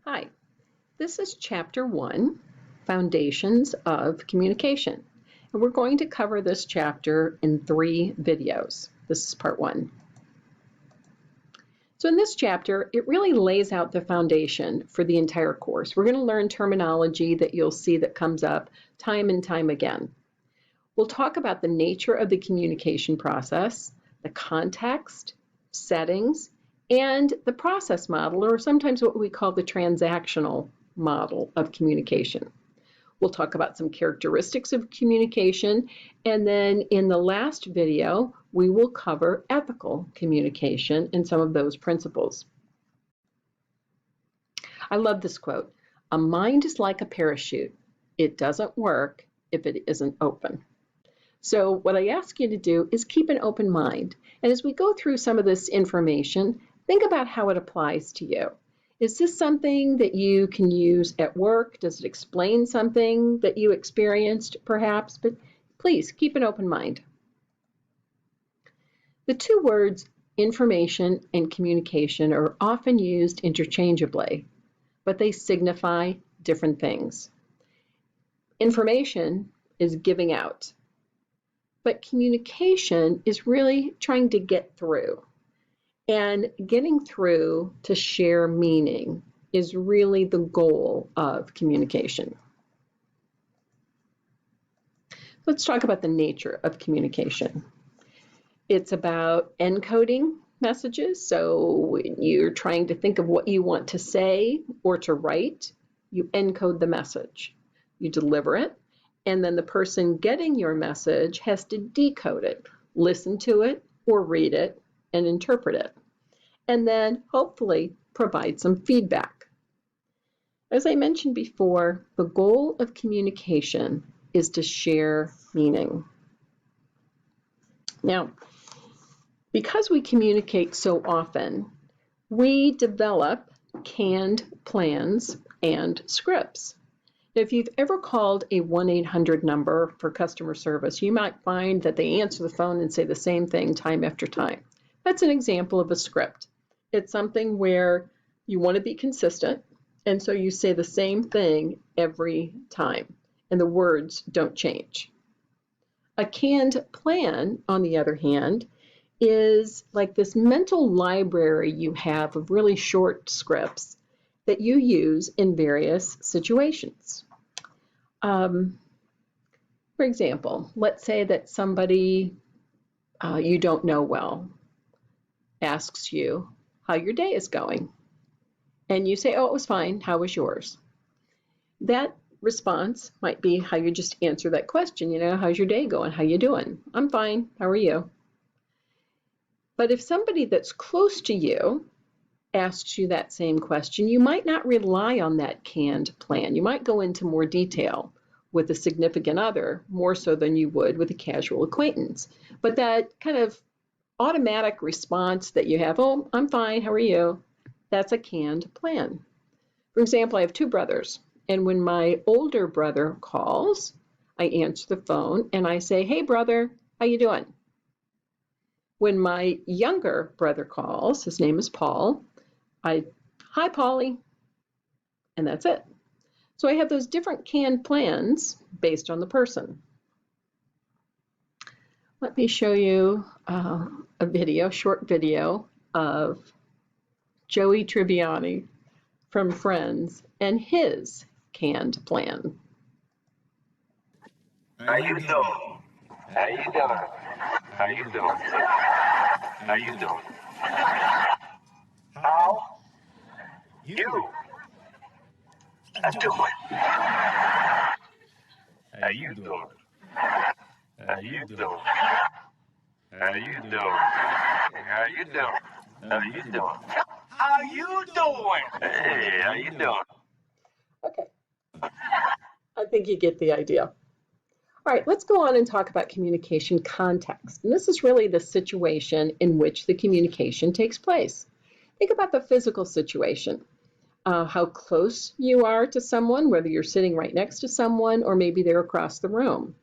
Hi, this is Chapter 1, Foundations of Communication. And we're going to cover this chapter in 3 videos. This is part 1. So in this chapter, it really lays out the foundation for the entire course. We're going to learn terminology that you'll see that comes up time and time again. We'll talk about the nature of the communication process, the context, settings, and the process model, or sometimes what we call the transactional model of communication. We'll talk about some characteristics of communication, and then in the last video, we will cover ethical communication and some of those principles. I love this quote, "A mind is like a parachute. It doesn't work if it isn't open." So what I ask you to do is keep an open mind. And as we go through some of this information, think about how it applies to you. Is this something that you can use at work? Does it explain something that you experienced, perhaps? But please keep an open mind. The two words information and communication are often used interchangeably, but they signify different things. Information is giving out, but communication is really trying to get through. And getting through to share meaning is really the goal of communication. Let's talk about the nature of communication. It's about encoding messages. So when you're trying to think of what you want to say or to write, you encode the message. You deliver it, and then the person getting your message has to decode it, listen to it, or read it, and interpret it, and then hopefully provide some feedback. As I mentioned before, the goal of communication is to share meaning. Now, because we communicate so often, we develop canned plans and scripts. If you've ever called a 1-800 number for customer service, you might find that they answer the phone and say the same thing time after time. That's an example of a script. It's something where you want to be consistent, and so you say the same thing every time, and the words don't change. A canned plan, on the other hand, is like this mental library you have of really short scripts that you use in various situations. For example, let's say that somebody you don't know well asks you how your day is going. And you say, "Oh, it was fine. How was yours?" That response might be how you just answer that question. How's your day going? How you doing? "I'm fine. How are you?" But if somebody that's close to you asks you that same question, you might not rely on that canned plan. You might go into more detail with a significant other, more so than you would with a casual acquaintance. But that kind of automatic response that you have, "Oh, I'm fine, how are you?" That's a canned plan. For example, I have 2 brothers, and when my older brother calls, I answer the phone and I say, "Hey brother, how you doing?" When my younger brother calls, his name is Paul, "Hi Paulie," and that's it. So I have those different canned plans based on the person. Let me show you a short video of Joey Tribbiani from Friends and his canned plan. How you doing? How you doing? How you doing? How you doing? How you doing? How you doing? How you doing? How you doing? How you doing? How you doing? How you doing? How you doing? Hey, how you doing? Okay, I think you get the idea. All right, let's go on and talk about communication context. And this is really the situation in which the communication takes place. Think about the physical situation, how close you are to someone, whether you're sitting right next to someone or maybe they're across the room.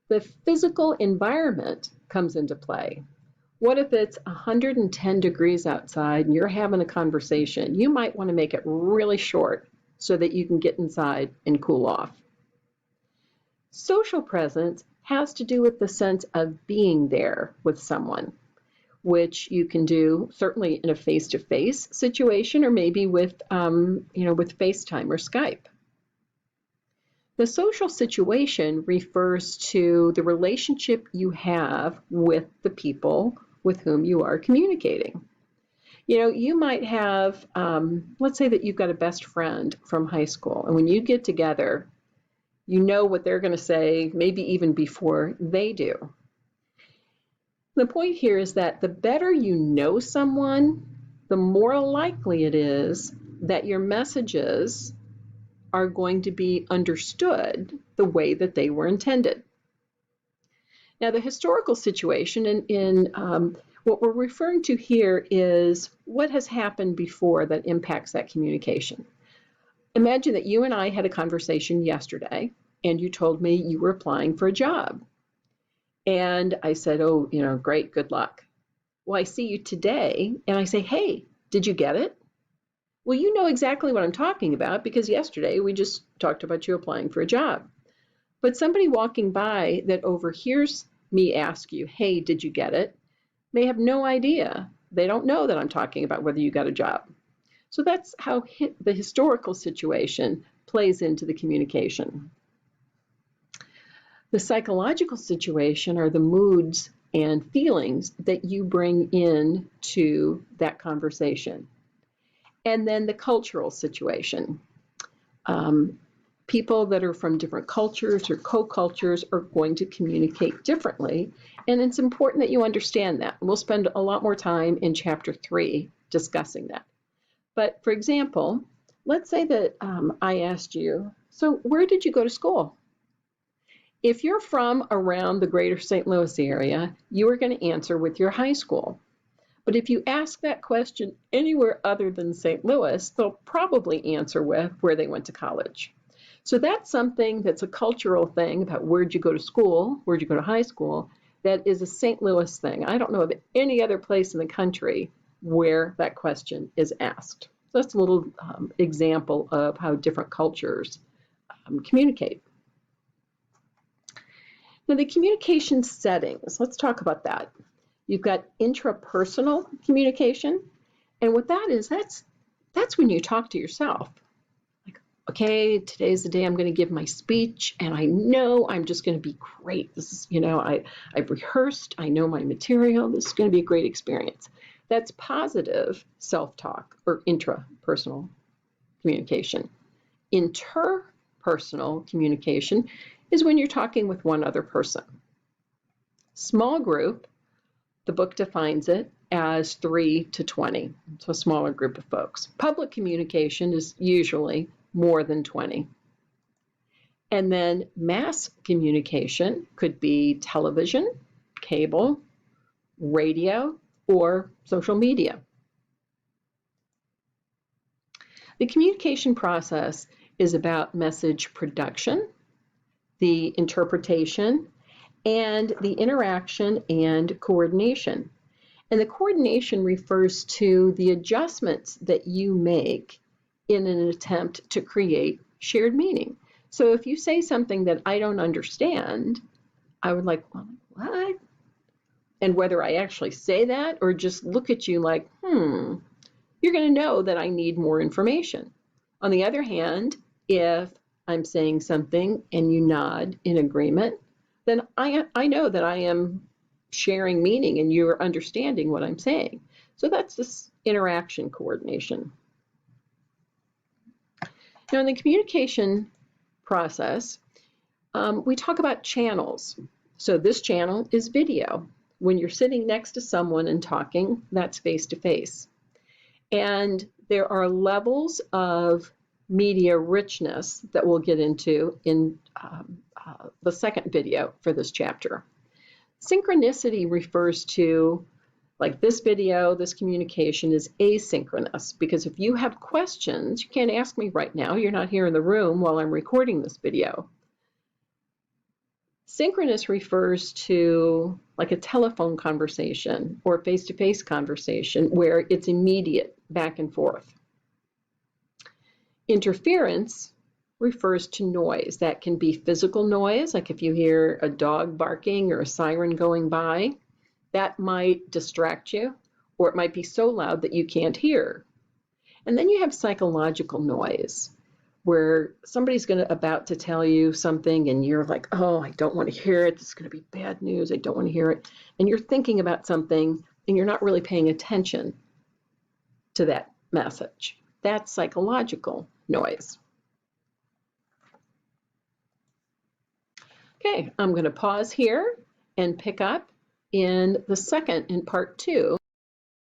The physical environment comes into play. What if it's 110 degrees outside and you're having a conversation? You might want to make it really short so that you can get inside and cool off. Social presence has to do with the sense of being there with someone, which you can do certainly in a face-to-face situation or maybe with, with FaceTime or Skype. The social situation refers to the relationship you have with the people with whom you are communicating. You might have, let's say that you've got a best friend from high school, and when you get together, you know what they're going to say, maybe even before they do. The point here is that the better you know someone, the more likely it is that your messages are going to be understood the way that they were intended. Now, the historical situation in what we're referring to here is what has happened before that impacts that communication. Imagine that you and I had a conversation yesterday, and you told me you were applying for a job. And I said, oh, great, good luck. Well, I see you today, and I say, hey, did you get it? Well, you know exactly what I'm talking about because yesterday we just talked about you applying for a job. But somebody walking by that overhears me ask you, hey, did you get it? May have no idea. They don't know that I'm talking about whether you got a job. So that's how the historical situation plays into the communication. The psychological situation are the moods and feelings that you bring in to that conversation. And then the cultural situation. People that are from different cultures or co-cultures are going to communicate differently. And it's important that you understand that. We'll spend a lot more time in Chapter 3 discussing that. But for example, let's say that I asked you, so where did you go to school? If you're from around the greater St. Louis area, you are going to answer with your high school. But if you ask that question anywhere other than St. Louis, they'll probably answer with where they went to college. So that's something that's a cultural thing about where'd you go to school, where'd you go to high school, that is a St. Louis thing. I don't know of any other place in the country where that question is asked. So that's a little example of how different cultures communicate. Now the communication settings, let's talk about that. You've got intrapersonal communication, and what that is, that's when you talk to yourself. Like, okay, today's the day I'm going to give my speech, and I know I'm just going to be great. This is, I've rehearsed, I know my material, this is going to be a great experience. That's positive self-talk or intrapersonal communication. Interpersonal communication is when you're talking with one other person. Small group, the book defines it as 3 to 20, so a smaller group of folks. Public communication is usually more than 20. And then mass communication could be television, cable, radio, or social media. The communication process is about message production, the interpretation, and the interaction and coordination. And the coordination refers to the adjustments that you make in an attempt to create shared meaning. So if you say something that I don't understand, I would like, what? And whether I actually say that or just look at you like, you're going to know that I need more information. On the other hand, if I'm saying something and you nod in agreement, then I know that I am sharing meaning and you're understanding what I'm saying. So that's this interaction coordination. Now in the communication process, we talk about channels. So this channel is video. When you're sitting next to someone and talking, that's face-to-face. And there are levels of media richness that we'll get into in the second video for this chapter. Synchronicity refers to, like this video, this communication is asynchronous, because if you have questions, you can't ask me right now. You're not here in the room while I'm recording this video. Synchronous refers to like a telephone conversation or face-to-face conversation where it's immediate, back and forth. Interference refers to noise. That can be physical noise, like if you hear a dog barking or a siren going by, that might distract you, or it might be so loud that you can't hear. And then you have psychological noise, where somebody's about to tell you something and you're like, oh, I don't want to hear it. This is going to be bad news. I don't want to hear it. And you're thinking about something and you're not really paying attention to that message. That's psychological noise. Okay, I'm going to pause here and pick up in part 2.